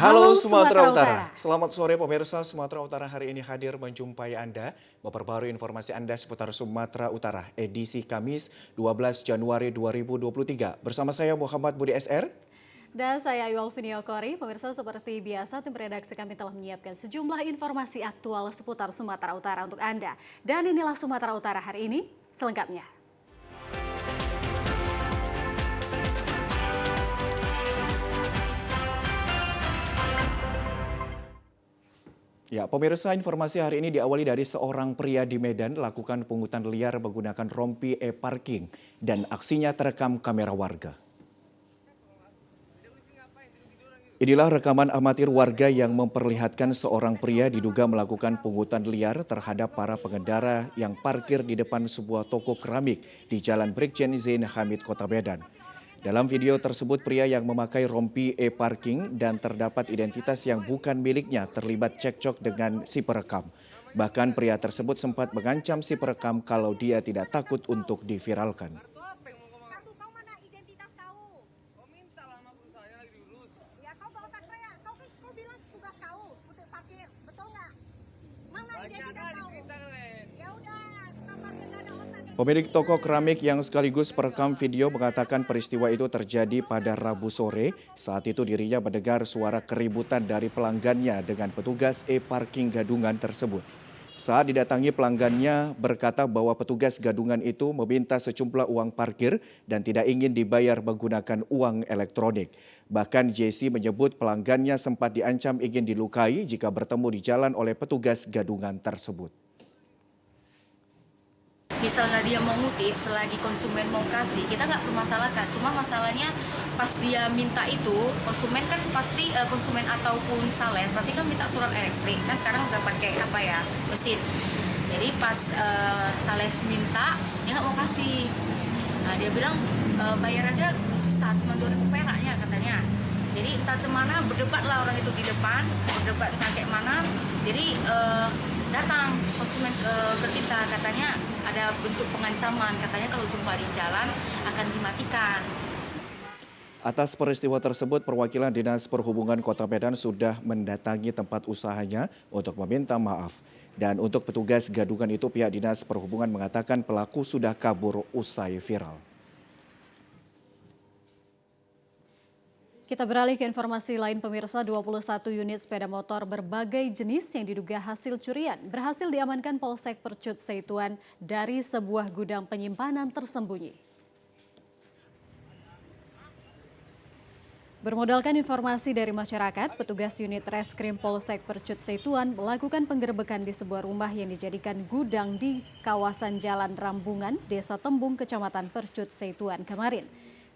Halo Halo Sumatera Sumatera Utara, Utara. selamat sore pemirsa. Sumatera Utara hari ini hadir menjumpai Anda, memperbarui informasi Anda seputar Sumatera Utara, edisi Kamis 12 Januari 2023. Bersama saya Muhammad Budi SR. Dan saya Yulvini Okori. Pemirsa, seperti biasa tim redaksi kami telah menyiapkan sejumlah informasi aktual seputar Sumatera Utara untuk Anda. Dan inilah Sumatera Utara hari ini selengkapnya. Ya, pemirsa, informasi hari ini diawali dari seorang pria di Medan lakukan pungutan liar menggunakan rompi e-parking dan aksinya terekam kamera warga. Inilah rekaman amatir warga yang memperlihatkan seorang pria diduga melakukan pungutan liar terhadap para pengendara yang parkir di depan sebuah toko keramik di Jalan Brigjen Zain Hamid, Kota Medan. Dalam video tersebut, pria yang memakai rompi e-parking dan terdapat identitas yang bukan miliknya terlibat cekcok dengan si perekam. Bahkan pria tersebut sempat mengancam si perekam kalau dia tidak takut untuk diviralkan. Pemilik toko keramik yang sekaligus perekam video mengatakan peristiwa itu terjadi pada Rabu sore. Saat itu dirinya mendengar suara keributan dari pelanggannya dengan petugas e-parking gadungan tersebut. Saat didatangi pelanggannya berkata bahwa petugas gadungan itu meminta sejumlah uang parkir dan tidak ingin dibayar menggunakan uang elektronik. Bahkan JC menyebut pelanggannya sempat diancam ingin dilukai jika bertemu di jalan oleh petugas gadungan tersebut. Misalnya dia mau ngutip, selagi konsumen mau kasih, kita nggak permasalahkan. Cuma masalahnya pas dia minta itu, konsumen kan pasti, konsumen ataupun sales, pasti kan minta surat elektrik. Kan sekarang udah pakai mesin. Jadi pas sales minta, dia nggak mau kasih. Nah, dia bilang, bayar aja susah, cuma 2.000 peraknya katanya. Jadi entah cemana, berdebat lah orang itu di depan, berdebat dengan kayak mana. Jadi datang konsumen ke kita, katanya ada bentuk pengancaman, katanya kalau jumpa di jalan akan dimatikan. Atas peristiwa tersebut, perwakilan Dinas Perhubungan Kota Medan sudah mendatangi tempat usahanya untuk meminta maaf. Dan untuk petugas gadungan itu, pihak Dinas Perhubungan mengatakan pelaku sudah kabur usai viral. Kita beralih ke informasi lain, pemirsa. 21 unit sepeda motor berbagai jenis yang diduga hasil curian berhasil diamankan Polsek Percut Seituan dari sebuah gudang penyimpanan tersembunyi. Bermodalkan informasi dari masyarakat, petugas unit Reskrim Polsek Percut Seituan melakukan penggerebekan di sebuah rumah yang dijadikan gudang di kawasan Jalan Rambungan, Desa Tembung, Kecamatan Percut Seituan kemarin.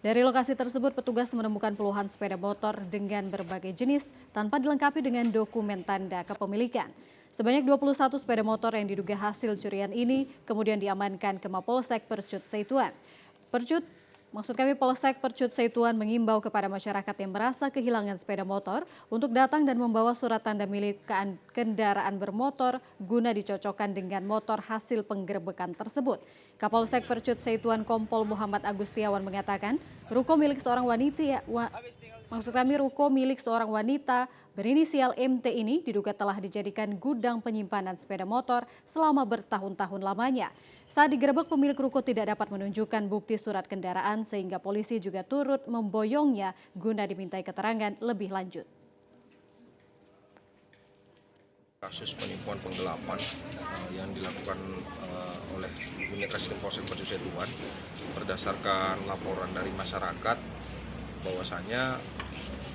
Dari lokasi tersebut, petugas menemukan puluhan sepeda motor dengan berbagai jenis tanpa dilengkapi dengan dokumen tanda kepemilikan. Sebanyak 21 sepeda motor yang diduga hasil curian ini kemudian diamankan ke Mapolsek Percut Seituan. Polsek Percut Seituan mengimbau kepada masyarakat yang merasa kehilangan sepeda motor untuk datang dan membawa surat tanda milik kendaraan bermotor guna dicocokkan dengan motor hasil penggerebekan tersebut. Kapolsek Percut Seituan Kompol Muhammad Agustiawan mengatakan, ruko milik seorang wanita berinisial MT ini diduga telah dijadikan gudang penyimpanan sepeda motor selama bertahun-tahun lamanya. Saat digerebek, pemilik ruko tidak dapat menunjukkan bukti surat kendaraan sehingga polisi juga turut memboyongnya guna dimintai keterangan lebih lanjut. Kasus penipuan penggelapan yang dilakukan oleh unit Reskrim Polsek Percut Seituan berdasarkan laporan dari masyarakat bahwasanya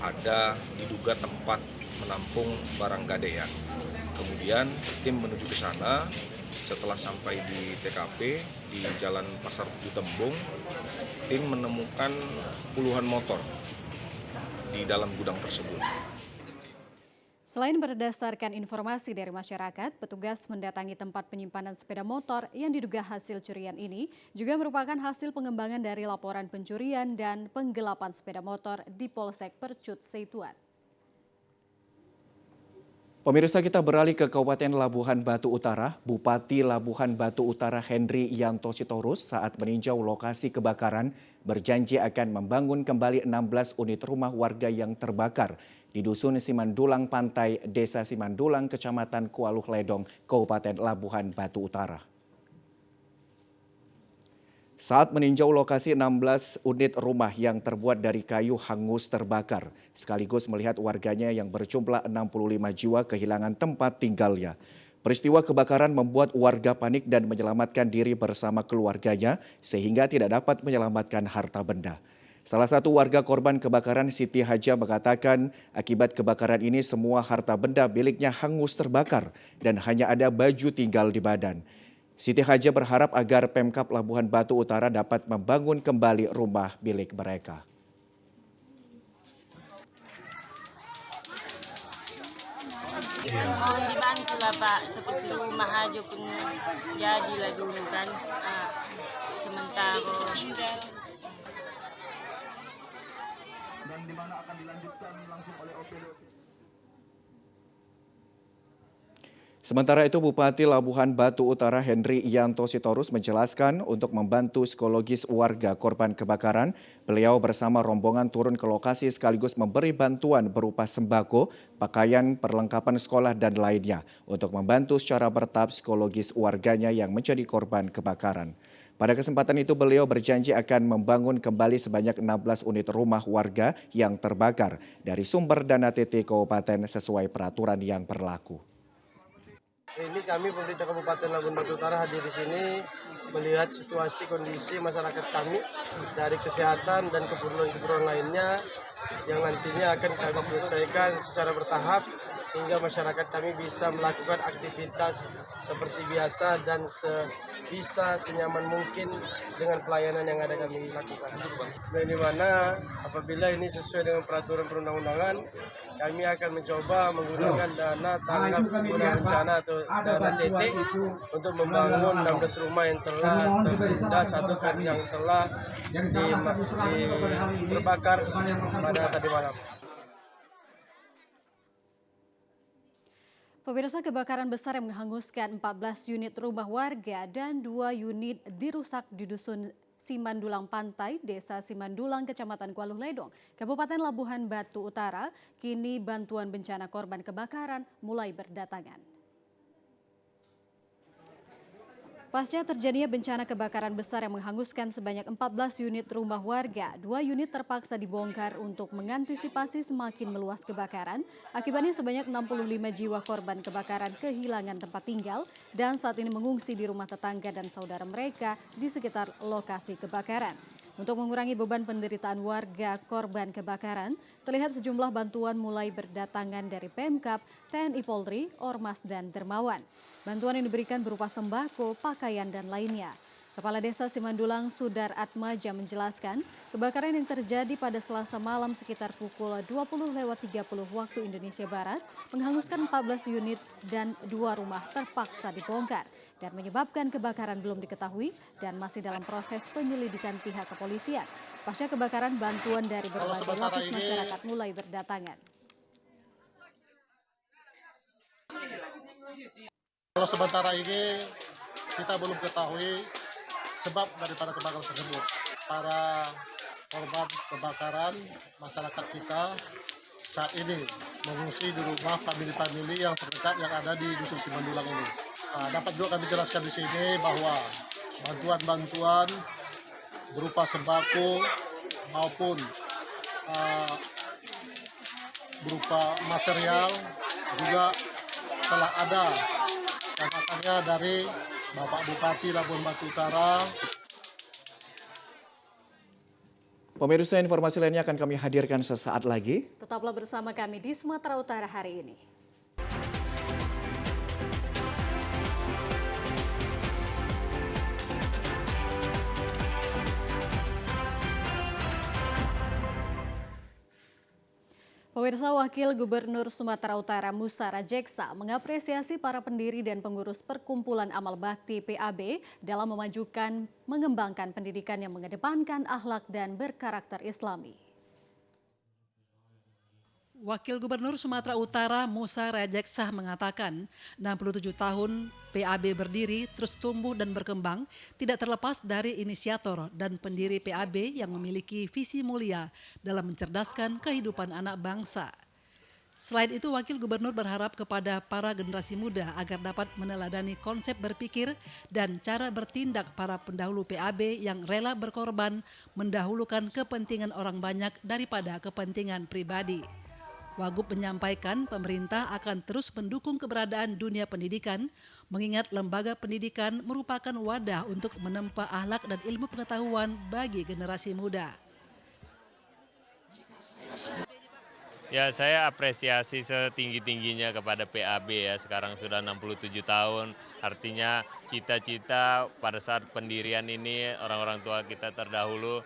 ada diduga tempat menampung barang gadean. Kemudian tim menuju ke sana. Setelah sampai di TKP di Jalan Pasar Tembung, tim menemukan puluhan motor di dalam gudang tersebut. Selain berdasarkan informasi dari masyarakat, petugas mendatangi tempat penyimpanan sepeda motor yang diduga hasil curian ini juga merupakan hasil pengembangan dari laporan pencurian dan penggelapan sepeda motor di Polsek Percut Seituan. Pemirsa, kita beralih ke Kabupaten Labuhan Batu Utara. Bupati Labuhan Batu Utara Henry Yanto Sitorus saat meninjau lokasi kebakaran berjanji akan membangun kembali 16 unit rumah warga yang terbakar di Dusun Simandulang Pantai, Desa Simandulang, Kecamatan Kualuh Ledong, Kabupaten Labuhan Batu Utara. Saat meninjau lokasi 16 unit rumah yang terbuat dari kayu hangus terbakar, sekaligus melihat warganya yang berjumlah 65 jiwa kehilangan tempat tinggalnya. Peristiwa kebakaran membuat warga panik dan menyelamatkan diri bersama keluarganya sehingga tidak dapat menyelamatkan harta benda. Salah satu warga korban kebakaran, Siti Haja, mengatakan akibat kebakaran ini semua harta benda miliknya hangus terbakar dan hanya ada baju tinggal di badan. Siti Haja berharap agar Pemkab Labuhan Batu Utara dapat membangun kembali rumah milik mereka. Mohon dibantu lah Pak, seperti rumah aja pun jadilah dulu kan. Sementara. Dan di mana akan dilanjutkan langsung oleh OPD. Sementara itu, Bupati Labuhan Batu Utara Henry Ianto Sitorus menjelaskan untuk membantu psikologis warga korban kebakaran, beliau bersama rombongan turun ke lokasi sekaligus memberi bantuan berupa sembako, pakaian, perlengkapan sekolah, dan lainnya untuk membantu secara bertahap psikologis warganya yang menjadi korban kebakaran. Pada kesempatan itu, beliau berjanji akan membangun kembali sebanyak 16 unit rumah warga yang terbakar dari sumber dana TT Kabupaten sesuai peraturan yang berlaku. Ini kami pemerintah Kabupaten Labuhan Batu Utara hadir di sini melihat situasi kondisi masyarakat kami dari kesehatan dan keperluan-keperluan lainnya yang nantinya akan kami selesaikan secara bertahap hingga masyarakat kami bisa melakukan aktivitas seperti biasa dan senyaman mungkin dengan pelayanan yang ada kami lakukan. Di mana apabila ini sesuai dengan peraturan perundang-undangan, kami akan mencoba menggunakan dana tanggap guna bencana atau dana TT untuk membangun 16 rumah yang telah terlindas atau yang telah terbakar pada tadi malam. Pemirsa, kebakaran besar yang menghanguskan 14 unit rumah warga dan 2 unit dirusak di Dusun Simandulang Pantai, Desa Simandulang, Kecamatan Kualuh Ledong, Kabupaten Labuhan Batu Utara. Kini bantuan bencana korban kebakaran mulai berdatangan. Pasca terjadinya bencana kebakaran besar yang menghanguskan sebanyak 14 unit rumah warga, 2 unit terpaksa dibongkar untuk mengantisipasi semakin meluas kebakaran. Akibatnya sebanyak 65 jiwa korban kebakaran kehilangan tempat tinggal dan saat ini mengungsi di rumah tetangga dan saudara mereka di sekitar lokasi kebakaran. Untuk mengurangi beban penderitaan warga korban kebakaran, terlihat sejumlah bantuan mulai berdatangan dari Pemkab, TNI Polri, Ormas, dan Dermawan. Bantuan yang diberikan berupa sembako, pakaian, dan lainnya. Kepala Desa Simandulang, Sudar Atmaja, menjelaskan kebakaran yang terjadi pada Selasa malam sekitar pukul 20.30 waktu Indonesia Barat menghanguskan 14 unit dan 2 rumah terpaksa dibongkar dan menyebabkan kebakaran belum diketahui dan masih dalam proses penyelidikan pihak kepolisian. Pasca kebakaran, bantuan dari berbagai lapis masyarakat mulai berdatangan. Kalau sementara ini kita belum ketahui sebab daripada kebakaran tersebut. Para korban kebakaran masyarakat kita saat ini mengungsi di rumah famili-famili yang terdekat yang ada di Dusun Simandulang ini. Dapat juga kami jelaskan di sini bahwa bantuan-bantuan berupa sembako maupun berupa material juga telah ada katakannya dari Bapak Bupati Labuhan Batu Utara. Pemirsa, informasi lainnya akan kami hadirkan sesaat lagi. Tetaplah bersama kami di Sumatera Utara hari ini. Pemirsa, Wakil Gubernur Sumatera Utara Musa Rajeksa mengapresiasi para pendiri dan pengurus Perkumpulan Amal Bakti PAB dalam mengembangkan pendidikan yang mengedepankan akhlak dan berkarakter Islami. Wakil Gubernur Sumatera Utara Musa Rajeksa mengatakan 67 tahun PAB berdiri terus tumbuh dan berkembang tidak terlepas dari inisiator dan pendiri PAB yang memiliki visi mulia dalam mencerdaskan kehidupan anak bangsa. Selain itu, Wakil Gubernur berharap kepada para generasi muda agar dapat meneladani konsep berpikir dan cara bertindak para pendahulu PAB yang rela berkorban mendahulukan kepentingan orang banyak daripada kepentingan pribadi. Wagub menyampaikan pemerintah akan terus mendukung keberadaan dunia pendidikan, mengingat lembaga pendidikan merupakan wadah untuk menempa akhlak dan ilmu pengetahuan bagi generasi muda. Ya, saya apresiasi setinggi-tingginya kepada PAB ya, sekarang sudah 67 tahun, artinya cita-cita pada saat pendirian ini orang-orang tua kita terdahulu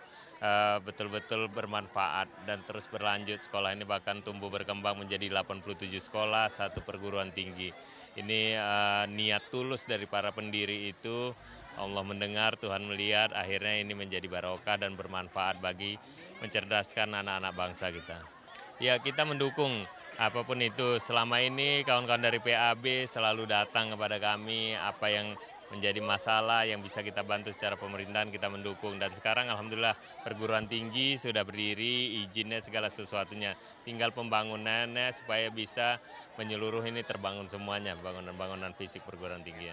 betul-betul bermanfaat dan terus berlanjut. Sekolah ini bahkan tumbuh berkembang menjadi 87 sekolah, 1 perguruan tinggi. Ini niat tulus dari para pendiri itu, Allah mendengar, Tuhan melihat, akhirnya ini menjadi barokah dan bermanfaat bagi mencerdaskan anak-anak bangsa kita. Ya, kita mendukung apapun itu. Selama ini kawan-kawan dari PAB selalu datang kepada kami, apa yang menjadi masalah yang bisa kita bantu secara pemerintahan kita mendukung. Dan sekarang alhamdulillah perguruan tinggi sudah berdiri, izinnya segala sesuatunya. Tinggal pembangunannya supaya bisa menyeluruh ini terbangun semuanya, bangunan-bangunan fisik perguruan tinggi.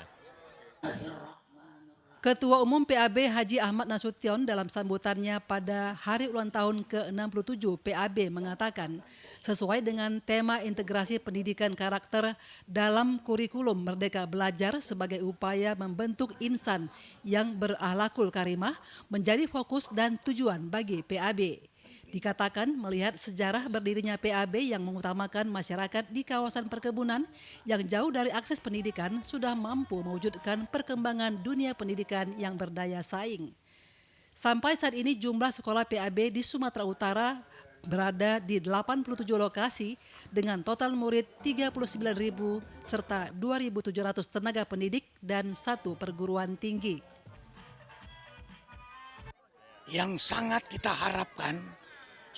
Ketua Umum PAB Haji Ahmad Nasution dalam sambutannya pada hari ulang tahun ke-67 PAB mengatakan, sesuai dengan tema integrasi pendidikan karakter dalam kurikulum Merdeka Belajar sebagai upaya membentuk insan yang berakhlakul karimah menjadi fokus dan tujuan bagi PAB. Dikatakan melihat sejarah berdirinya PAB yang mengutamakan masyarakat di kawasan perkebunan yang jauh dari akses pendidikan sudah mampu mewujudkan perkembangan dunia pendidikan yang berdaya saing. Sampai saat ini jumlah sekolah PAB di Sumatera Utara berada di 87 lokasi dengan total murid 39.000 serta 2.700 tenaga pendidik dan 1 perguruan tinggi. Yang sangat kita harapkan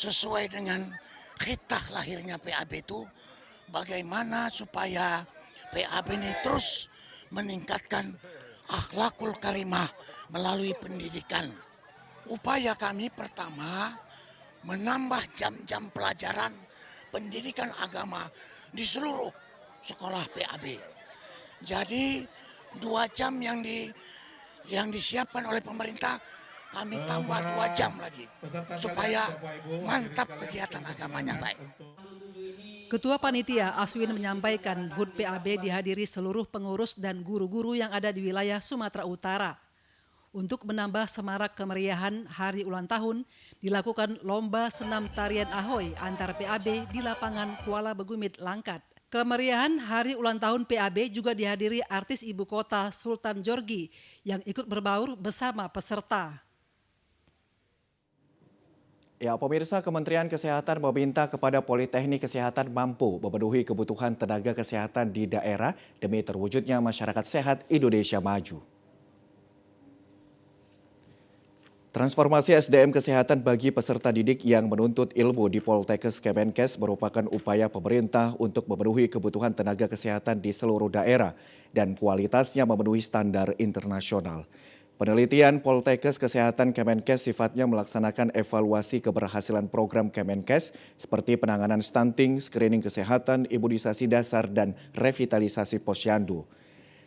sesuai dengan khitah lahirnya PAB itu, bagaimana supaya PAB ini terus meningkatkan akhlakul karimah melalui pendidikan. Upaya kami pertama menambah jam-jam pelajaran pendidikan agama di seluruh sekolah PAB. Jadi 2 jam yang disiapkan oleh pemerintah kami tambah 2 jam lagi supaya mantap kegiatan agamanya baik. Ketua Panitia Aswin menyampaikan HUT PAB dihadiri seluruh pengurus dan guru-guru yang ada di wilayah Sumatera Utara. Untuk menambah semarak kemeriahan hari ulang tahun, dilakukan lomba senam tarian Ahoy antar PAB di lapangan Kuala Begumit, Langkat. Kemeriahan hari ulang tahun PAB juga dihadiri artis ibu kota Sultan Jorgi yang ikut berbaur bersama peserta. Ya, pemirsa, Kementerian Kesehatan meminta kepada Politeknik Kesehatan mampu memenuhi kebutuhan tenaga kesehatan di daerah demi terwujudnya masyarakat sehat Indonesia maju. Transformasi SDM kesehatan bagi peserta didik yang menuntut ilmu di Poltekkes Kemenkes merupakan upaya pemerintah untuk memenuhi kebutuhan tenaga kesehatan di seluruh daerah dan kualitasnya memenuhi standar internasional. Penelitian Poltekkes Kesehatan Kemenkes sifatnya melaksanakan evaluasi keberhasilan program Kemenkes seperti penanganan stunting, screening kesehatan, imunisasi dasar, dan revitalisasi posyandu.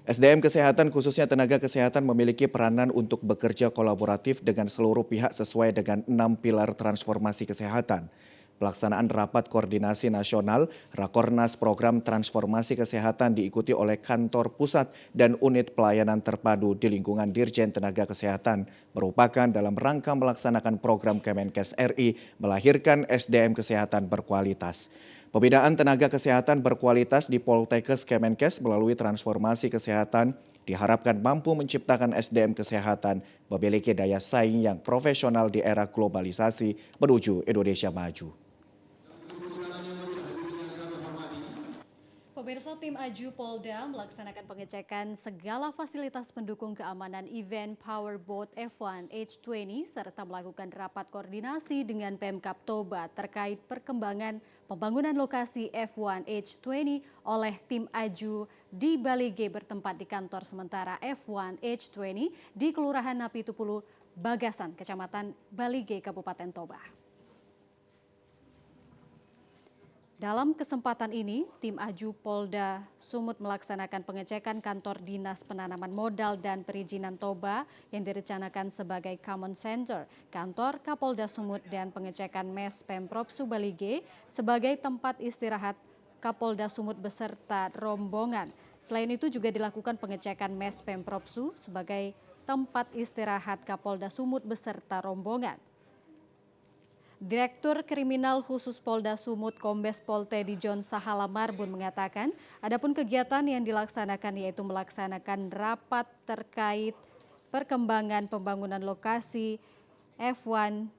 SDM kesehatan khususnya tenaga kesehatan memiliki peranan untuk bekerja kolaboratif dengan seluruh pihak sesuai dengan 6 pilar transformasi kesehatan. Pelaksanaan rapat koordinasi nasional Rakornas Program Transformasi Kesehatan diikuti oleh kantor pusat dan unit pelayanan terpadu di lingkungan Dirjen Tenaga Kesehatan merupakan dalam rangka melaksanakan program Kemenkes RI melahirkan SDM kesehatan berkualitas. Pembinaan tenaga kesehatan berkualitas di Poltekkes Kemenkes melalui transformasi kesehatan diharapkan mampu menciptakan SDM kesehatan memiliki daya saing yang profesional di era globalisasi menuju Indonesia maju. Pemirsa, tim Aju Polda melaksanakan pengecekan segala fasilitas pendukung keamanan event Powerboat F1 H20 serta melakukan rapat koordinasi dengan Pemkab Toba terkait perkembangan pembangunan lokasi F1 H20 oleh tim Aju di Balige bertempat di kantor sementara F1 H20 di Kelurahan Napitupulu, Bagasan, Kecamatan Balige, Kabupaten Toba. Dalam kesempatan ini, tim Aju Polda Sumut melaksanakan pengecekan kantor Dinas Penanaman Modal dan Perizinan Toba yang direncanakan sebagai Common Center, kantor Kapolda Sumut dan pengecekan Mes Pemprov Subalige sebagai tempat istirahat Kapolda Sumut beserta rombongan. Selain itu juga dilakukan pengecekan Mes Pemprov Su sebagai tempat istirahat Kapolda Sumut beserta rombongan. Direktur Kriminal Khusus Polda Sumut Kombes Pol Teddy John Sahala Marbun mengatakan, adapun kegiatan yang dilaksanakan yaitu melaksanakan rapat terkait perkembangan pembangunan lokasi F1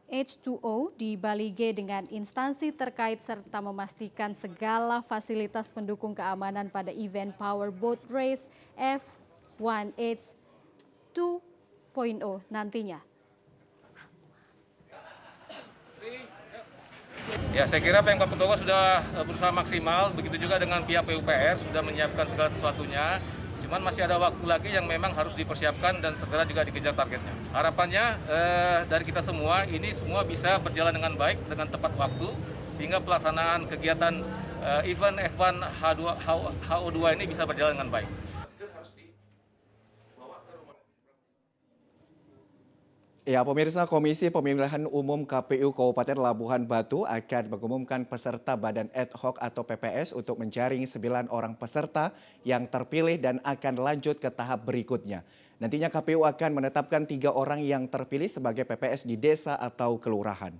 H2O di Balige dengan instansi terkait serta memastikan segala fasilitas pendukung keamanan pada event Powerboat Race F1 H2.0 nantinya. Ya, saya kira Pemkab Toba sudah berusaha maksimal, begitu juga dengan pihak PUPR sudah menyiapkan segala sesuatunya. Cuman masih ada waktu lagi yang memang harus dipersiapkan dan segera juga dikejar targetnya. Harapannya dari kita semua, ini semua bisa berjalan dengan baik, dengan tepat waktu, sehingga pelaksanaan kegiatan event F1 HO2 ini bisa berjalan dengan baik. Ya, pemirsa, Komisi Pemilihan Umum KPU Kabupaten Labuhan Batu akan mengumumkan peserta Badan Ad Hoc atau PPS untuk menjaring 9 orang peserta yang terpilih dan akan lanjut ke tahap berikutnya. Nantinya KPU akan menetapkan 3 orang yang terpilih sebagai PPS di desa atau kelurahan.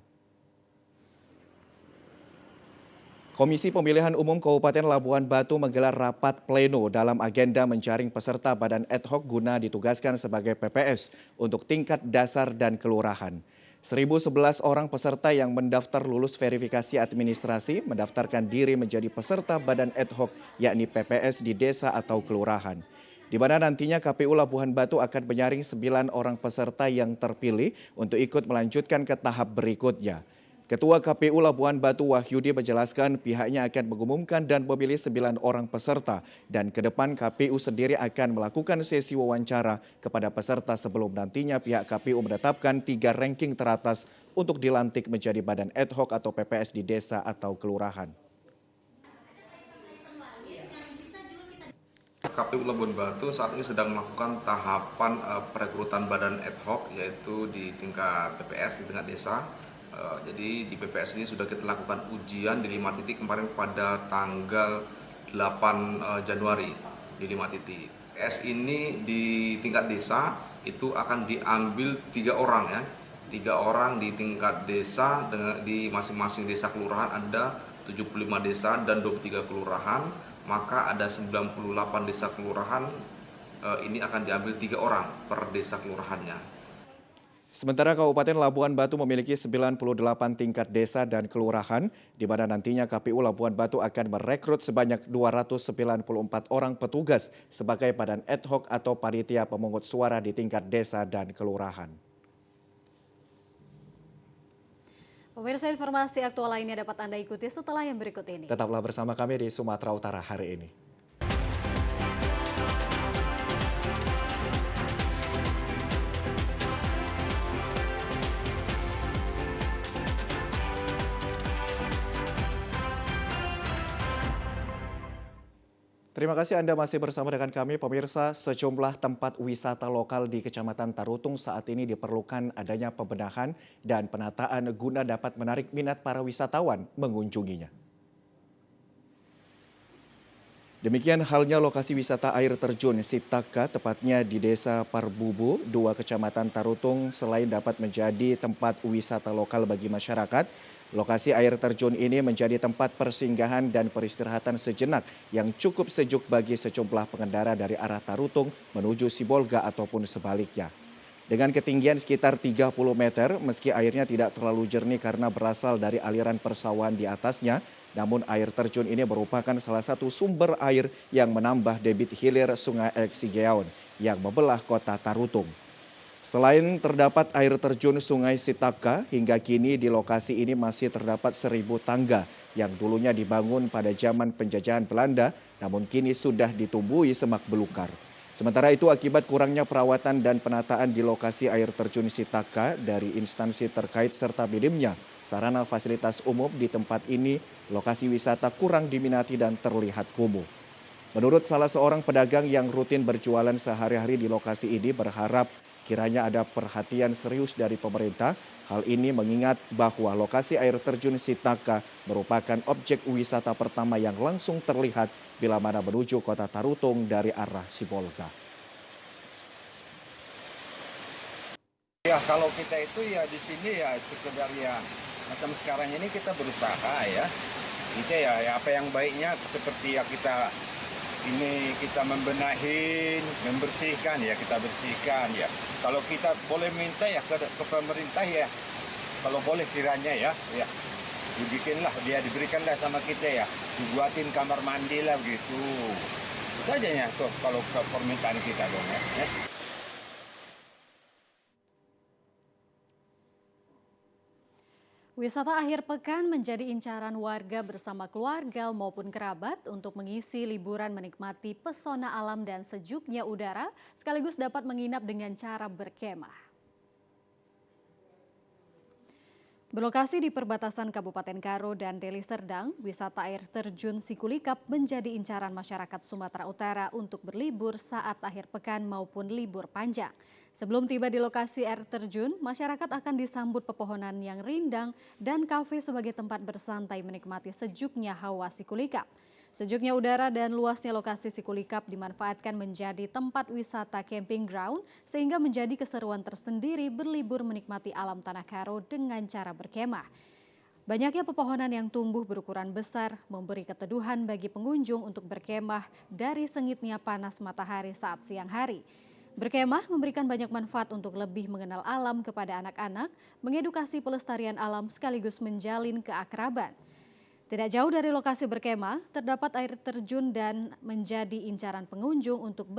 Komisi Pemilihan Umum Kabupaten Labuhan Batu menggelar rapat pleno dalam agenda menjaring peserta Badan Ad Hoc guna ditugaskan sebagai PPS untuk tingkat dasar dan kelurahan. 1.011 orang peserta yang mendaftar lulus verifikasi administrasi mendaftarkan diri menjadi peserta Badan Ad Hoc yakni PPS di desa atau kelurahan. Di mana nantinya KPU Labuhan Batu akan menyaring 9 orang peserta yang terpilih untuk ikut melanjutkan ke tahap berikutnya. Ketua KPU Labuhan Batu Wahyudi menjelaskan pihaknya akan mengumumkan dan memilih 9 orang peserta dan ke depan KPU sendiri akan melakukan sesi wawancara kepada peserta sebelum nantinya pihak KPU menetapkan 3 ranking teratas untuk dilantik menjadi Badan Ad Hoc atau PPS di desa atau kelurahan. KPU Labuhan Batu saat ini sedang melakukan tahapan perekrutan Badan Ad Hoc yaitu di tingkat PPS di tingkat desa. Jadi di PPS ini sudah kita lakukan ujian di 5 titik kemarin pada tanggal 8 Januari di 5 titik. PPS ini di tingkat desa itu akan diambil 3 orang ya. 3 orang di tingkat desa, di masing-masing desa kelurahan ada 75 desa dan 23 kelurahan, maka ada 98 desa kelurahan ini akan diambil 3 orang per desa kelurahannya. Sementara Kabupaten Labuhan Batu memiliki 98 tingkat desa dan kelurahan, di mana nantinya KPU Labuhan Batu akan merekrut sebanyak 294 orang petugas sebagai Badan Ad Hoc atau panitia pemungut suara di tingkat desa dan kelurahan. Pemirsa, informasi aktual lainnya dapat Anda ikuti setelah yang berikut ini. Tetaplah bersama kami di Sumatera Utara hari ini. Terima kasih Anda masih bersama dengan kami, pemirsa. Sejumlah tempat wisata lokal di Kecamatan Tarutung saat ini diperlukan adanya pembenahan dan penataan guna dapat menarik minat para wisatawan mengunjunginya. Demikian halnya lokasi wisata air terjun Sitaka, tepatnya di Desa Parbubu, 2 Kecamatan Tarutung, selain dapat menjadi tempat wisata lokal bagi masyarakat. Lokasi air terjun ini menjadi tempat persinggahan dan peristirahatan sejenak yang cukup sejuk bagi sejumlah pengendara dari arah Tarutung menuju Sibolga ataupun sebaliknya. Dengan ketinggian sekitar 30 meter, meski airnya tidak terlalu jernih karena berasal dari aliran persawahan di atasnya, namun air terjun ini merupakan salah satu sumber air yang menambah debit hilir Sungai Eksigeaon yang membelah kota Tarutung. Selain terdapat air terjun Sungai Sitaka, hingga kini di lokasi ini masih terdapat 1000 tangga yang dulunya dibangun pada zaman penjajahan Belanda, namun kini sudah ditumbuhi semak belukar. Sementara itu, akibat kurangnya perawatan dan penataan di lokasi air terjun Sitaka dari instansi terkait serta minimnya sarana fasilitas umum di tempat ini, lokasi wisata kurang diminati dan terlihat kumuh. Menurut salah seorang pedagang yang rutin berjualan sehari-hari di lokasi ini berharap kiranya ada perhatian serius dari pemerintah. Hal ini mengingat bahwa lokasi air terjun Sitaka merupakan objek wisata pertama yang langsung terlihat bila mana menuju kota Tarutung dari arah Sibolga. Ya kalau kita itu ya di sini ya sekedar ya macam sekarang ini kita berusaha ya. Kita ya apa yang baiknya seperti ya kita membenahin, membersihkan ya kita bersihkan ya. Kalau kita boleh minta ya ke pemerintah ya, kalau boleh kiranya ya dibikinlah, dia diberikanlah sama kita ya, dibuatin kamar mandi lah gitu. Itu aja ya tuh kalau permintaan kita dong ya. Wisata akhir pekan menjadi incaran warga bersama keluarga maupun kerabat untuk mengisi liburan menikmati pesona alam dan sejuknya udara, sekaligus dapat menginap dengan cara berkemah. Berlokasi di perbatasan Kabupaten Karo dan Deli Serdang, wisata air terjun Sikulikap menjadi incaran masyarakat Sumatera Utara untuk berlibur saat akhir pekan maupun libur panjang. Sebelum tiba di lokasi air terjun, masyarakat akan disambut pepohonan yang rindang dan kafe sebagai tempat bersantai menikmati sejuknya hawa Sikulikap. Sejuknya udara dan luasnya lokasi Sikulikap dimanfaatkan menjadi tempat wisata camping ground sehingga menjadi keseruan tersendiri berlibur menikmati alam Tanah Karo dengan cara berkemah. Banyaknya pepohonan yang tumbuh berukuran besar memberi keteduhan bagi pengunjung untuk berkemah dari sengitnya panas matahari saat siang hari. Berkemah memberikan banyak manfaat untuk lebih mengenal alam kepada anak-anak, mengedukasi pelestarian alam sekaligus menjalin keakraban. Tidak jauh dari lokasi berkemah, terdapat air terjun dan menjadi incaran pengunjung untuk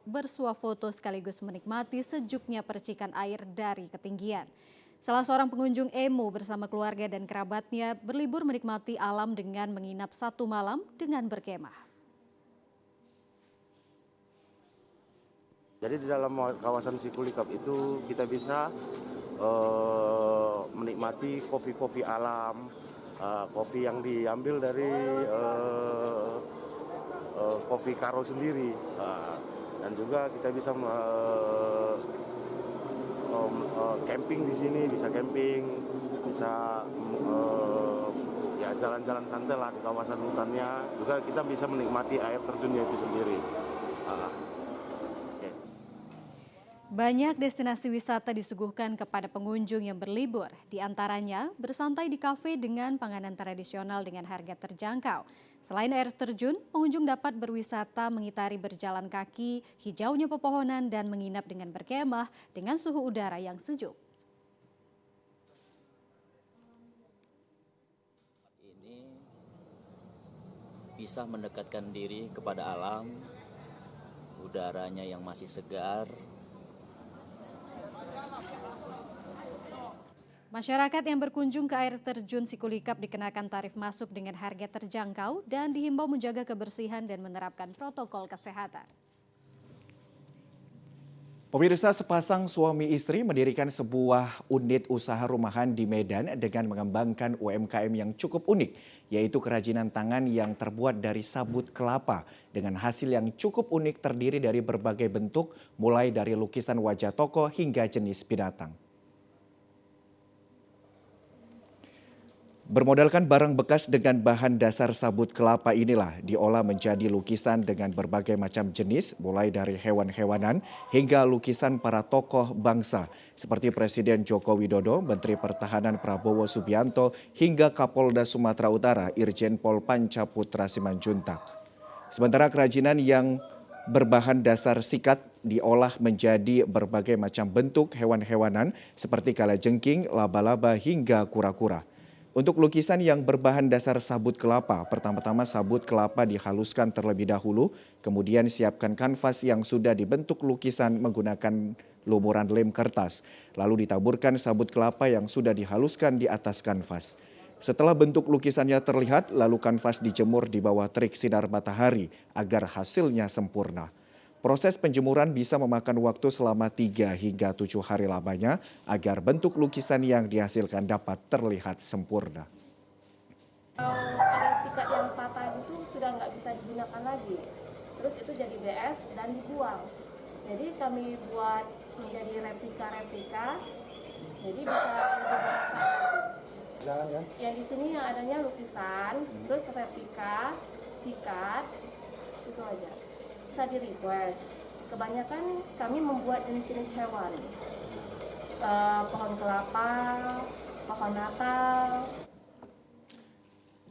bersuah foto sekaligus menikmati sejuknya percikan air dari ketinggian. Salah seorang pengunjung Emo bersama keluarga dan kerabatnya berlibur menikmati alam dengan menginap 1 malam dengan berkemah. Jadi di dalam kawasan Sikulikap itu kita bisa menikmati kopi-kopi alam, kopi yang diambil dari kopi Karo sendiri, dan juga kita bisa camping di sini, bisa camping, bisa ya jalan-jalan santai lah di kawasan hutannya. Juga kita bisa menikmati air terjunnya itu sendiri. Banyak destinasi wisata disuguhkan kepada pengunjung yang berlibur, di antaranya bersantai di kafe dengan panganan tradisional dengan harga terjangkau. Selain air terjun, pengunjung dapat berwisata mengitari berjalan kaki, hijaunya pepohonan dan menginap dengan berkemah dengan suhu udara yang sejuk. Ini bisa mendekatkan diri kepada alam, udaranya yang masih segar. Masyarakat yang berkunjung ke air terjun Sikulikap dikenakan tarif masuk dengan harga terjangkau dan dihimbau menjaga kebersihan dan menerapkan protokol kesehatan. Pemirsa, sepasang suami istri mendirikan sebuah unit usaha rumahan di Medan dengan mengembangkan UMKM yang cukup unik, yaitu kerajinan tangan yang terbuat dari sabut kelapa dengan hasil yang cukup unik terdiri dari berbagai bentuk, mulai dari lukisan wajah tokoh hingga jenis binatang. Bermodalkan barang bekas dengan bahan dasar sabut kelapa inilah diolah menjadi lukisan dengan berbagai macam jenis, mulai dari hewan-hewanan hingga lukisan para tokoh bangsa seperti Presiden Joko Widodo, Menteri Pertahanan Prabowo Subianto hingga Kapolda Sumatera Utara Irjen Pol Panca Putra Simanjuntak. Sementara kerajinan yang berbahan dasar sikat diolah menjadi berbagai macam bentuk hewan-hewanan seperti kalajengking, laba-laba hingga kura-kura. Untuk lukisan yang berbahan dasar sabut kelapa, pertama-tama sabut kelapa dihaluskan terlebih dahulu, kemudian siapkan kanvas yang sudah dibentuk lukisan menggunakan lumuran lem kertas. Lalu ditaburkan sabut kelapa yang sudah dihaluskan di atas kanvas. Setelah bentuk lukisannya terlihat, lalu kanvas dijemur di bawah terik sinar matahari agar hasilnya sempurna. Proses penjemuran bisa memakan waktu selama 3 hingga 7 hari lamanya agar bentuk lukisan yang dihasilkan dapat terlihat sempurna. Kalau ada sikat yang patah itu sudah nggak bisa digunakan lagi. Terus itu jadi BS dan dibuang. Jadi kami buat menjadi replika-replika. Jadi bisa lebih bermanfaat lagi. Yang di sini yang adanya lukisan, terus replika, sikat, itu aja. Bisa di request. Kebanyakan kami membuat jenis-jenis hewan, pohon kelapa, pohon natal.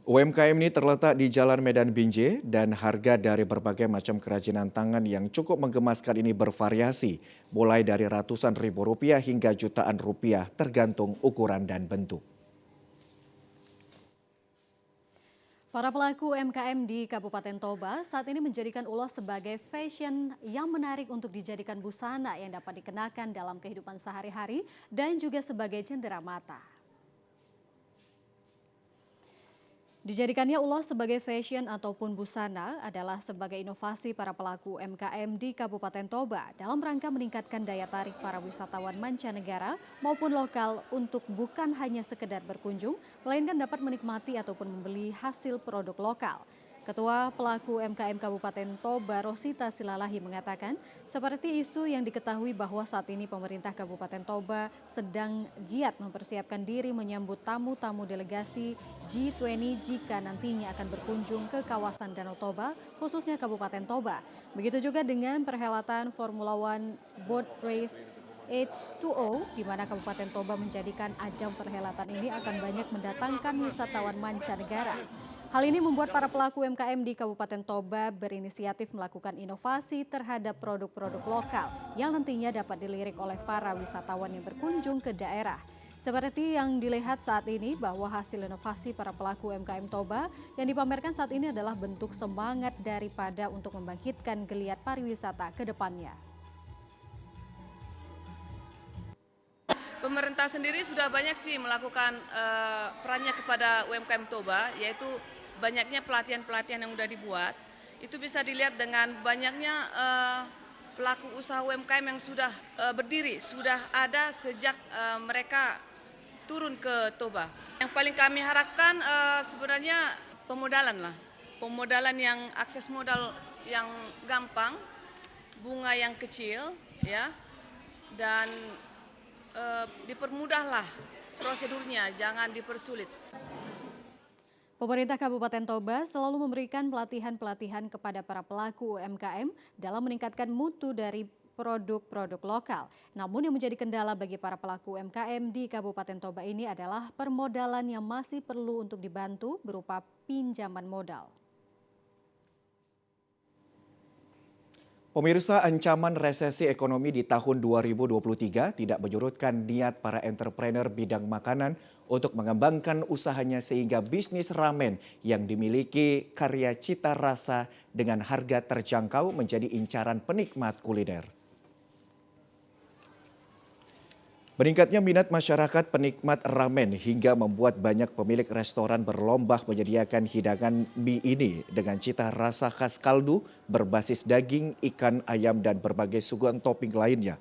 UMKM ini terletak di Jalan Medan Binjai dan harga dari berbagai macam kerajinan tangan yang cukup menggemaskan ini bervariasi, mulai dari ratusan ribu rupiah hingga jutaan rupiah tergantung ukuran dan bentuk. Para pelaku UMKM di Kabupaten Toba saat ini menjadikan ulos sebagai fashion yang menarik untuk dijadikan busana yang dapat dikenakan dalam kehidupan sehari-hari dan juga sebagai cendera mata. Dijadikannya ulos sebagai fashion ataupun busana adalah sebagai inovasi para pelaku UMKM di Kabupaten Toba dalam rangka meningkatkan daya tarik para wisatawan mancanegara maupun lokal untuk bukan hanya sekedar berkunjung, melainkan dapat menikmati ataupun membeli hasil produk lokal. Ketua pelaku UMKM Kabupaten Toba Rosita Silalahi mengatakan, seperti isu yang diketahui bahwa saat ini pemerintah Kabupaten Toba sedang giat mempersiapkan diri menyambut tamu-tamu delegasi G20 jika nantinya akan berkunjung ke kawasan Danau Toba, khususnya Kabupaten Toba. Begitu juga dengan perhelatan Formula One Boat Race H2O, di mana Kabupaten Toba menjadikan ajang perhelatan ini akan banyak mendatangkan wisatawan mancanegara. Hal ini membuat para pelaku UMKM di Kabupaten Toba berinisiatif melakukan inovasi terhadap produk-produk lokal yang nantinya dapat dilirik oleh para wisatawan yang berkunjung ke daerah. Seperti yang dilihat saat ini bahwa hasil inovasi para pelaku UMKM Toba yang dipamerkan saat ini adalah bentuk semangat daripada untuk membangkitkan geliat pariwisata ke depannya. Pemerintah sendiri sudah banyak sih melakukan perannya kepada UMKM Toba, yaitu banyaknya pelatihan-pelatihan yang sudah dibuat. Itu bisa dilihat dengan banyaknya pelaku usaha UMKM yang sudah berdiri, sudah ada sejak mereka turun ke Toba. Yang paling kami harapkan sebenarnya pemodalan lah. Pemodalan yang akses modal yang gampang, bunga yang kecil, ya, dan dipermudahlah prosedurnya, jangan dipersulit. Pemerintah Kabupaten Toba selalu memberikan pelatihan-pelatihan kepada para pelaku UMKM dalam meningkatkan mutu dari produk-produk lokal. Namun yang menjadi kendala bagi para pelaku UMKM di Kabupaten Toba ini adalah permodalan yang masih perlu untuk dibantu berupa pinjaman modal. Pemirsa, ancaman resesi ekonomi di tahun 2023 tidak menyurutkan niat para entrepreneur bidang makanan untuk mengembangkan usahanya sehingga bisnis ramen yang dimiliki karya cita rasa dengan harga terjangkau menjadi incaran penikmat kuliner. Meningkatnya minat masyarakat penikmat ramen hingga membuat banyak pemilik restoran berlomba menyediakan hidangan mie ini dengan cita rasa khas kaldu berbasis daging, ikan, ayam, dan berbagai suguhan topping lainnya.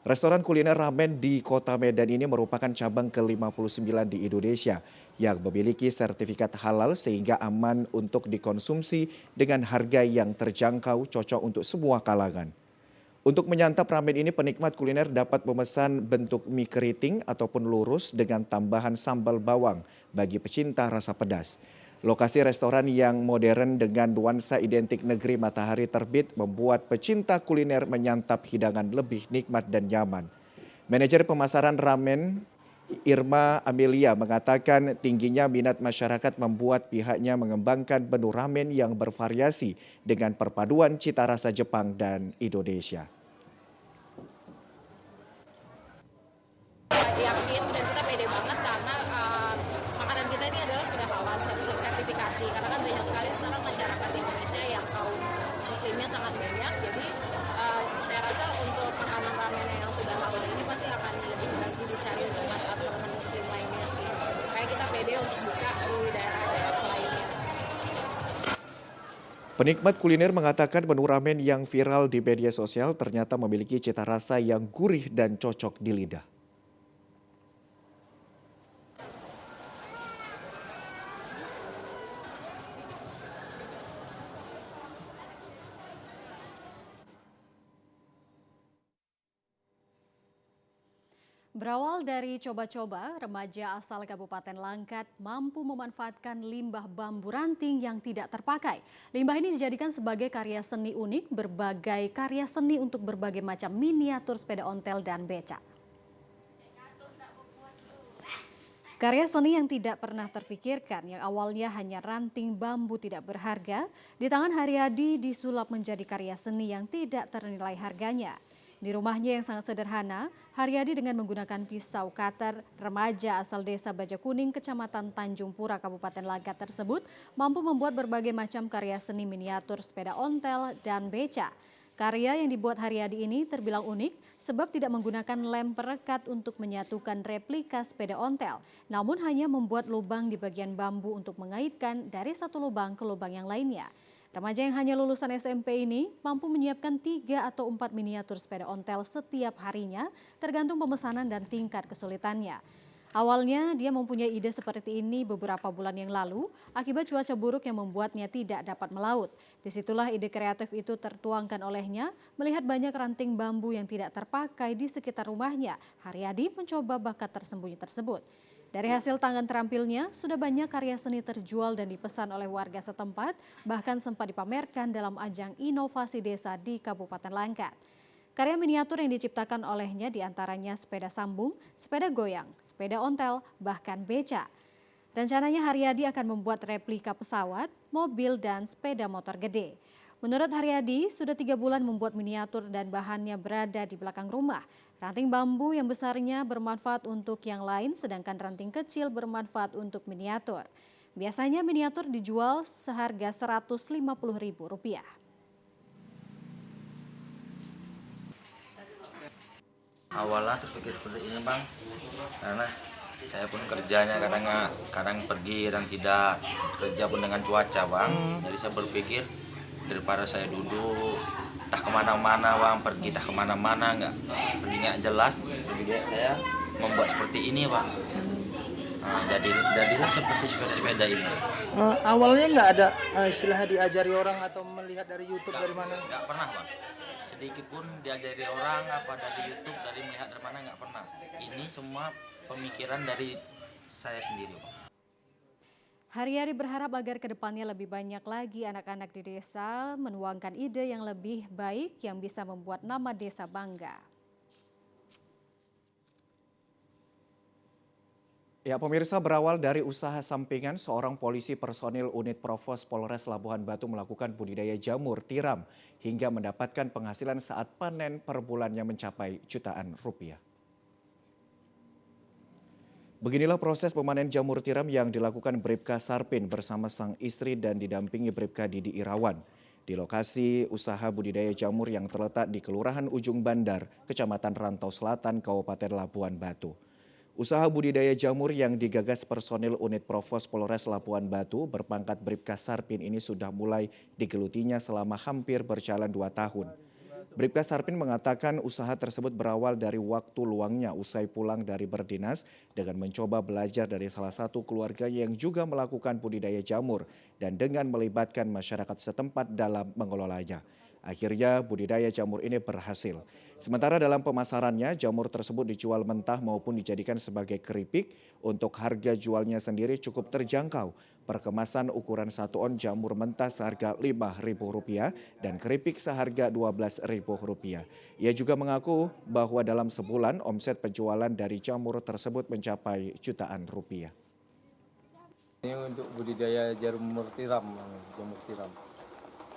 Restoran kuliner ramen di Kota Medan ini merupakan cabang ke-59 di Indonesia yang memiliki sertifikat halal sehingga aman untuk dikonsumsi dengan harga yang terjangkau, cocok untuk semua kalangan. Untuk menyantap ramen ini, penikmat kuliner dapat memesan bentuk mie keriting ataupun lurus dengan tambahan sambal bawang bagi pecinta rasa pedas. Lokasi restoran yang modern dengan nuansa identik negeri matahari terbit membuat pecinta kuliner menyantap hidangan lebih nikmat dan nyaman. Manajer pemasaran ramen Irma Amelia mengatakan tingginya minat masyarakat membuat pihaknya mengembangkan menu ramen yang bervariasi dengan perpaduan cita rasa Jepang dan Indonesia. Yakin dan kita pede banget karena makanan kita ini adalah sudah halal tersertifikasi, karena kan banyak sekali sekarang masyarakat Indonesia yang kaum muslimnya sangat banyak, jadi saya rasa untuk makanan ramen yang sudah halal ini pasti akan lebih lagi dicari untuk teman-teman muslim lainnya sih. Kayak kita pede untuk buka di daerah-daerah lainnya. Penikmat kuliner mengatakan menu ramen yang viral di media sosial ternyata memiliki cita rasa yang gurih dan cocok di lidah. Berawal dari coba-coba, remaja asal Kabupaten Langkat mampu memanfaatkan limbah bambu ranting yang tidak terpakai. Limbah ini dijadikan sebagai karya seni unik, berbagai karya seni untuk berbagai macam miniatur sepeda ontel dan becak. Karya seni yang tidak pernah terfikirkan, yang awalnya hanya ranting bambu tidak berharga, di tangan Haryadi disulap menjadi karya seni yang tidak ternilai harganya. Di rumahnya yang sangat sederhana, Haryadi dengan menggunakan pisau cutter, remaja asal desa Bajakuning, Kecamatan Tanjung Pura, Kabupaten Langkat tersebut mampu membuat berbagai macam karya seni miniatur sepeda ontel dan beca. Karya yang dibuat Haryadi ini terbilang unik sebab tidak menggunakan lem perekat untuk menyatukan replika sepeda ontel, namun hanya membuat lubang di bagian bambu untuk mengaitkan dari satu lubang ke lubang yang lainnya. Remaja yang hanya lulusan SMP ini mampu menyiapkan 3 atau 4 miniatur sepeda ontel setiap harinya, tergantung pemesanan dan tingkat kesulitannya. Awalnya dia mempunyai ide seperti ini beberapa bulan yang lalu akibat cuaca buruk yang membuatnya tidak dapat melaut. Disitulah ide kreatif itu tertuangkan olehnya melihat banyak ranting bambu yang tidak terpakai di sekitar rumahnya. Haryadi mencoba bakat tersembunyi tersebut. Dari hasil tangan terampilnya, sudah banyak karya seni terjual dan dipesan oleh warga setempat, bahkan sempat dipamerkan dalam ajang inovasi desa di Kabupaten Langkat. Karya miniatur yang diciptakan olehnya diantaranya sepeda sambung, sepeda goyang, sepeda ontel, bahkan beca. Rencananya Haryadi akan membuat replika pesawat, mobil, dan sepeda motor gede. Menurut Haryadi, sudah 3 bulan membuat miniatur dan bahannya berada di belakang rumah. Ranting bambu yang besarnya bermanfaat untuk yang lain, sedangkan ranting kecil bermanfaat untuk miniatur. Biasanya miniatur dijual seharga Rp150.000. Awalnya terpikir seperti ini bang, karena saya pun kerjanya kadang pergi, kadang tidak, kerja pun dengan cuaca bang. Jadi saya berpikir daripada saya duduk tak kemana-mana bang, pergi tak kemana-mana pergi nggak jelas, lebih baik saya membuat seperti ini bang. Nah, jadilah seperti sepeda-sepeda ini. Awalnya nggak ada istilahnya diajari orang atau melihat dari YouTube dari mana? Nggak pernah bang. Sedikit pun diajari orang apa dari YouTube, dari melihat dari mana nggak pernah. Ini semua pemikiran dari saya sendiri bang. Haryadi berharap agar kedepannya lebih banyak lagi anak-anak di desa menuangkan ide yang lebih baik yang bisa membuat nama desa bangga. Ya, pemirsa, berawal dari usaha sampingan, seorang polisi personil unit Provos Polres Labuhan Batu melakukan budidaya jamur tiram hingga mendapatkan penghasilan saat panen per bulannya mencapai jutaan rupiah. Beginilah proses pemanen jamur tiram yang dilakukan Bribka Sarpin bersama sang istri dan didampingi Bribka Didi Irawan di lokasi usaha budidaya jamur yang terletak di Kelurahan Ujung Bandar, Kecamatan Rantau Selatan, Kabupaten Labuhan Batu. Usaha budidaya jamur yang digagas personil unit Provos Polres Labuhan Batu berpangkat Bribka Sarpin ini sudah mulai digelutinya selama hampir berjalan 2 tahun. Bribka Sarpin mengatakan usaha tersebut berawal dari waktu luangnya usai pulang dari berdinas dengan mencoba belajar dari salah satu keluarga yang juga melakukan budidaya jamur dan dengan melibatkan masyarakat setempat dalam mengelolanya. Akhirnya budidaya jamur ini berhasil. Sementara dalam pemasarannya, jamur tersebut dijual mentah maupun dijadikan sebagai keripik. Untuk harga jualnya sendiri cukup terjangkau. Per kemasan ukuran 1 on jamur mentah seharga Rp5.000 dan keripik seharga Rp12.000. Ia juga mengaku bahwa dalam sebulan omset penjualan dari jamur tersebut mencapai jutaan rupiah. Ini untuk budidaya jamur tiram.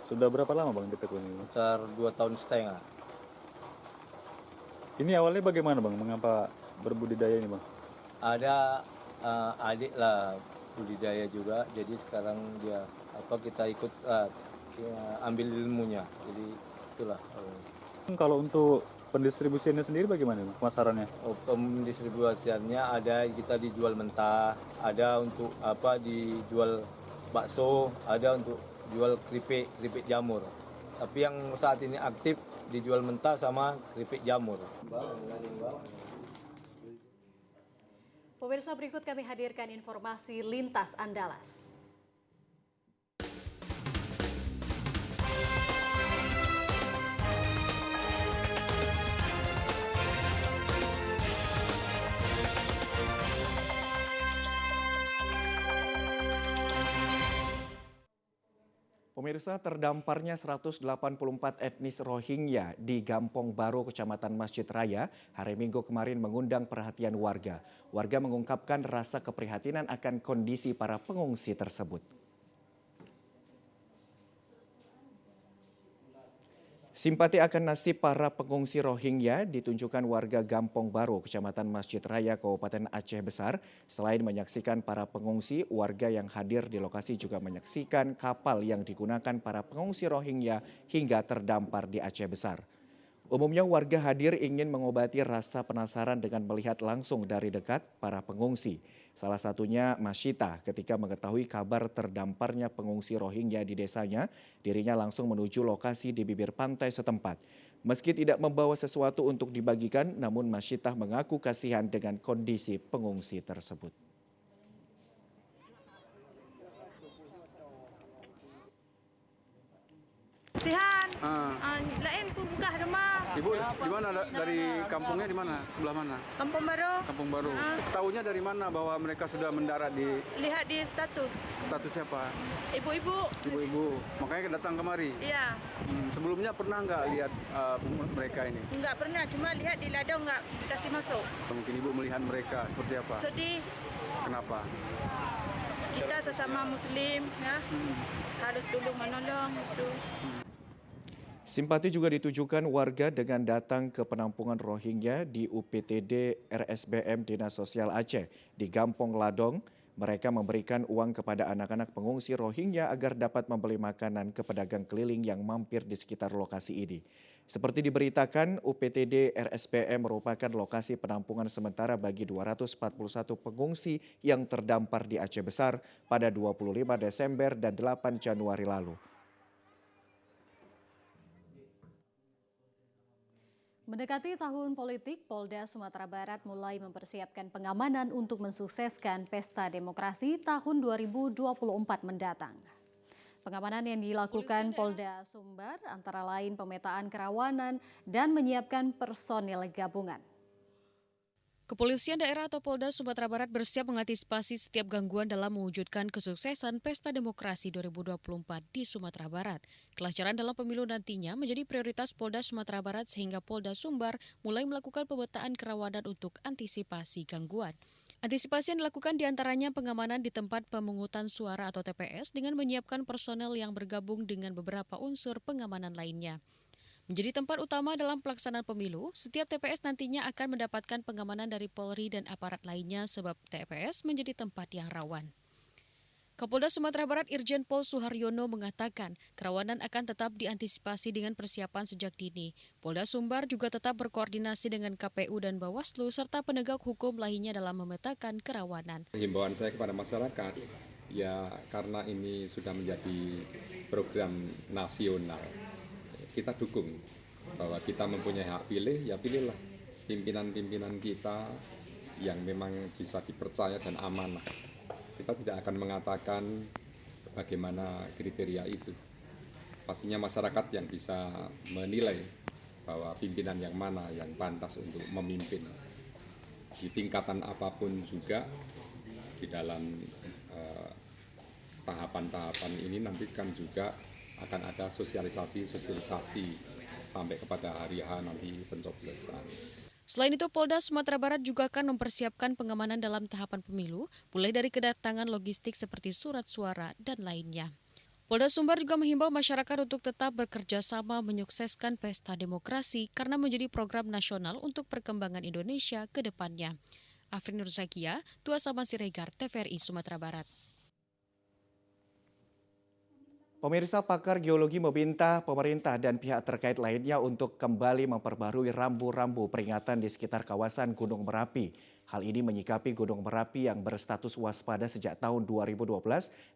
Sudah berapa lama bang ditekuni? Sekitar 2,5 tahun. Ini awalnya bagaimana bang? Mengapa berbudidaya ini bang? Ada adik lah budidaya juga, jadi sekarang kita ikut ambil ilmunya, jadi itulah. Kalau untuk pendistribusiannya sendiri bagaimana pemasarannya? Pendistribusiannya ada kita dijual mentah, ada untuk dijual bakso, ada untuk jual keripik jamur. Tapi yang saat ini aktif dijual mentah sama keripik jamur. Pemirsa, berikut kami hadirkan informasi lintas Andalas. Pemirsa, terdamparnya 184 etnis Rohingya di Gampong Baru, Kecamatan Masjid Raya, hari Minggu kemarin mengundang perhatian warga. Warga mengungkapkan rasa keprihatinan akan kondisi para pengungsi tersebut. Simpati akan nasib para pengungsi Rohingya ditunjukkan warga Gampong Baru, Kecamatan Masjid Raya, Kabupaten Aceh Besar. Selain menyaksikan para pengungsi, warga yang hadir di lokasi juga menyaksikan kapal yang digunakan para pengungsi Rohingya hingga terdampar di Aceh Besar. Umumnya warga hadir ingin mengobati rasa penasaran dengan melihat langsung dari dekat para pengungsi. Salah satunya Masyita, ketika mengetahui kabar terdamparnya pengungsi Rohingya di desanya, dirinya langsung menuju lokasi di bibir pantai setempat. Meski tidak membawa sesuatu untuk dibagikan, namun Masyita mengaku kasihan dengan kondisi pengungsi tersebut. Sihan, lain pun buka rumah. Ibu di mana dari kampungnya, di mana? Sebelah mana? Kampung Baru. Kampung Baru. Tahunya dari mana bahwa mereka sudah mendarat di? Lihat di status. Status siapa? Ibu-ibu. Ibu-ibu. Makanya datang kemari. Iya. Sebelumnya pernah nggak lihat mereka ini? Enggak pernah, cuma lihat di ladang nggak dikasih masuk. Mungkin ibu melihat mereka seperti apa? Sedih. Kenapa? Kita sesama Muslim, ya, harus dulu menolong itu. Simpati juga ditujukan warga dengan datang ke penampungan Rohingya di UPTD RSBM Dinas Sosial Aceh di Gampong Ladong. Mereka memberikan uang kepada anak-anak pengungsi Rohingya agar dapat membeli makanan ke pedagang keliling yang mampir di sekitar lokasi ini. Seperti diberitakan, UPTD RSBM merupakan lokasi penampungan sementara bagi 241 pengungsi yang terdampar di Aceh Besar pada 25 Desember dan 8 Januari lalu. Mendekati tahun politik, Polda Sumatera Barat mulai mempersiapkan pengamanan untuk mensukseskan Pesta Demokrasi tahun 2024 mendatang. Pengamanan yang dilakukan Polda Sumbar antara lain pemetaan kerawanan dan menyiapkan personil gabungan. Kepolisian daerah atau Polda Sumatera Barat bersiap mengantisipasi setiap gangguan dalam mewujudkan kesuksesan Pesta Demokrasi 2024 di Sumatera Barat. Kelancaran dalam pemilu nantinya menjadi prioritas Polda Sumatera Barat sehingga Polda Sumbar mulai melakukan pemetaan kerawanan untuk antisipasi gangguan. Antisipasi yang dilakukan diantaranya pengamanan di tempat pemungutan suara atau TPS dengan menyiapkan personel yang bergabung dengan beberapa unsur pengamanan lainnya. Menjadi tempat utama dalam pelaksanaan pemilu, setiap TPS nantinya akan mendapatkan pengamanan dari Polri dan aparat lainnya sebab TPS menjadi tempat yang rawan. Kapolda Sumatera Barat Irjen Pol Suharyono mengatakan kerawanan akan tetap diantisipasi dengan persiapan sejak dini. Polda Sumbar juga tetap berkoordinasi dengan KPU dan Bawaslu serta penegak hukum lainnya dalam memetakan kerawanan. Himbauan saya kepada masyarakat, ya karena ini sudah menjadi program nasional, kita dukung bahwa kita mempunyai hak pilih, ya pilihlah pimpinan-pimpinan kita yang memang bisa dipercaya dan amanah. Kita tidak akan mengatakan bagaimana kriteria itu. Pastinya masyarakat yang bisa menilai bahwa pimpinan yang mana yang pantas untuk memimpin. Di tingkatan apapun juga di dalam tahapan-tahapan ini nanti kan juga akan ada sosialisasi sampai kepada hari H nanti pencoblosan. Selain itu, Polda Sumatera Barat juga akan mempersiapkan pengamanan dalam tahapan pemilu, mulai dari kedatangan logistik seperti surat suara dan lainnya. Polda Sumbar juga menghimbau masyarakat untuk tetap bekerja sama menyukseskan Pesta Demokrasi karena menjadi program nasional untuk perkembangan Indonesia ke depannya. Afrin Nurzakia, Tua Saman Siregar, TVRI Sumatera Barat. Pemirsa, pakar geologi meminta pemerintah dan pihak terkait lainnya untuk kembali memperbarui rambu-rambu peringatan di sekitar kawasan Gunung Merapi. Hal ini menyikapi Gunung Merapi yang berstatus waspada sejak tahun 2012,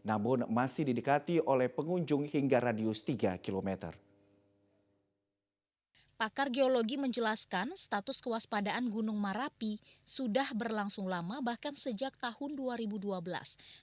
namun masih didekati oleh pengunjung hingga radius 3 km. Pakar geologi menjelaskan status kewaspadaan Gunung Merapi sudah berlangsung lama bahkan sejak tahun 2012.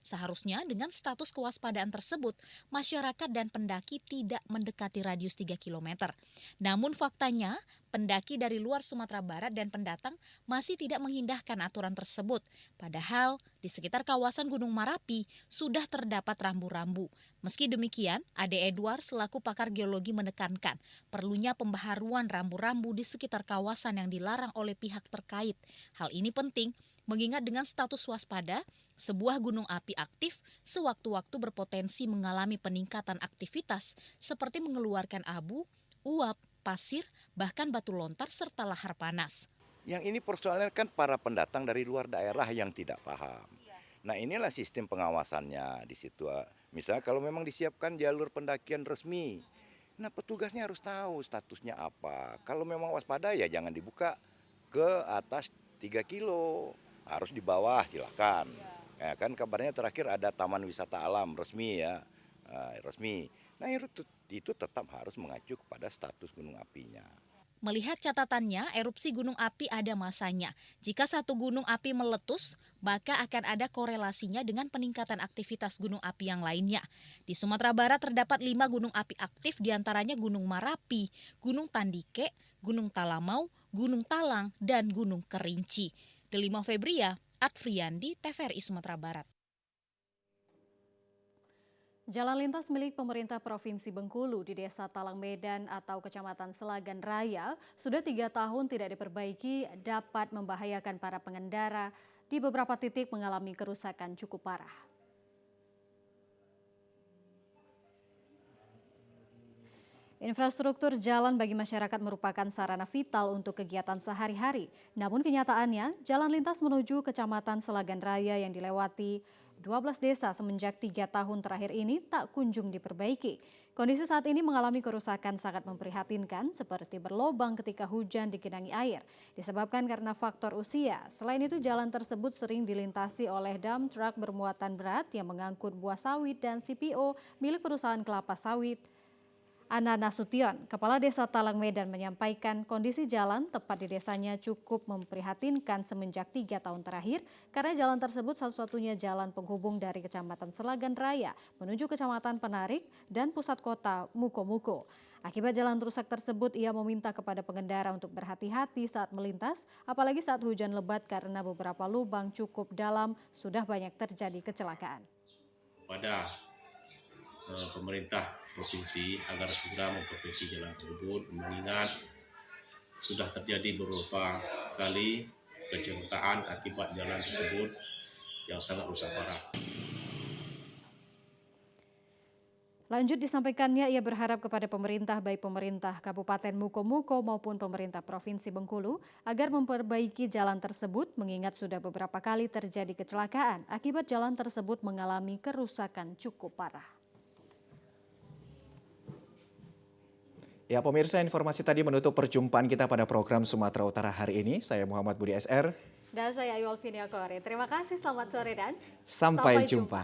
Seharusnya dengan status kewaspadaan tersebut, masyarakat dan pendaki tidak mendekati radius 3 km. Namun faktanya, pendaki dari luar Sumatera Barat dan pendatang masih tidak mengindahkan aturan tersebut. Padahal di sekitar kawasan Gunung Merapi sudah terdapat rambu-rambu. Meski demikian, Ade Edward selaku pakar geologi menekankan perlunya pembaharuan rambu-rambu di sekitar kawasan yang dilarang oleh pihak terkait. Hal ini penting mengingat dengan status waspada, sebuah gunung api aktif sewaktu-waktu berpotensi mengalami peningkatan aktivitas seperti mengeluarkan abu, uap, pasir, bahkan batu lontar serta lahar panas. Yang ini persoalannya kan para pendatang dari luar daerah yang tidak paham. Nah inilah sistem pengawasannya di situ. Misalnya kalau memang disiapkan jalur pendakian resmi, nah petugasnya harus tahu statusnya apa. Kalau memang waspada ya jangan dibuka ke atas 3 kilo, harus di bawah silakan. Ya, kan kabarnya terakhir ada taman wisata alam resmi ya, resmi. Nah itu tetap harus mengacu kepada status gunung apinya. Melihat catatannya, erupsi gunung api ada masanya. Jika satu gunung api meletus, maka akan ada korelasinya dengan peningkatan aktivitas gunung api yang lainnya. Di Sumatera Barat terdapat 5 gunung api aktif, diantaranya Gunung Merapi, Gunung Tandike, Gunung Talamau, Gunung Talang, dan Gunung Kerinci. Delima Febria, Adfriandi, TVRI Sumatera Barat. Jalan lintas milik pemerintah Provinsi Bengkulu di Desa Talang Medan atau Kecamatan Selagan Raya sudah 3 tahun tidak diperbaiki, dapat membahayakan para pengendara, di beberapa titik mengalami kerusakan cukup parah. Infrastruktur jalan bagi masyarakat merupakan sarana vital untuk kegiatan sehari-hari. Namun kenyataannya, jalan lintas menuju Kecamatan Selagan Raya yang dilewati 12 desa semenjak 3 tahun terakhir ini tak kunjung diperbaiki. Kondisi saat ini mengalami kerusakan sangat memprihatinkan seperti berlobang ketika hujan digenangi air. Disebabkan karena faktor usia. Selain itu jalan tersebut sering dilintasi oleh dump truck bermuatan berat yang mengangkut buah sawit dan CPO milik perusahaan kelapa sawit. Ana Nasution, Kepala Desa Talang Medan menyampaikan kondisi jalan tepat di desanya cukup memprihatinkan semenjak 3 tahun terakhir karena jalan tersebut satu-satunya jalan penghubung dari Kecamatan Selagan Raya menuju Kecamatan Penarik dan pusat kota Muko-Muko. Akibat jalan rusak tersebut, ia meminta kepada pengendara untuk berhati-hati saat melintas, apalagi saat hujan lebat karena beberapa lubang cukup dalam sudah banyak terjadi kecelakaan. Pada pemerintah provinsi agar segera memperbaiki jalan tersebut, mengingat sudah terjadi beberapa kali kecelakaan akibat jalan tersebut yang sangat rusak parah. Lanjut disampaikannya, ia berharap kepada pemerintah baik pemerintah Kabupaten Muko-Muko maupun pemerintah Provinsi Bengkulu agar memperbaiki jalan tersebut mengingat sudah beberapa kali terjadi kecelakaan akibat jalan tersebut mengalami kerusakan cukup parah. Ya pemirsa, informasi tadi menutup perjumpaan kita pada program Sumatera Utara hari ini. Saya Muhammad Budi SR. Dan saya Ayu Alvinia Kore. Terima kasih, selamat sore dan sampai jumpa.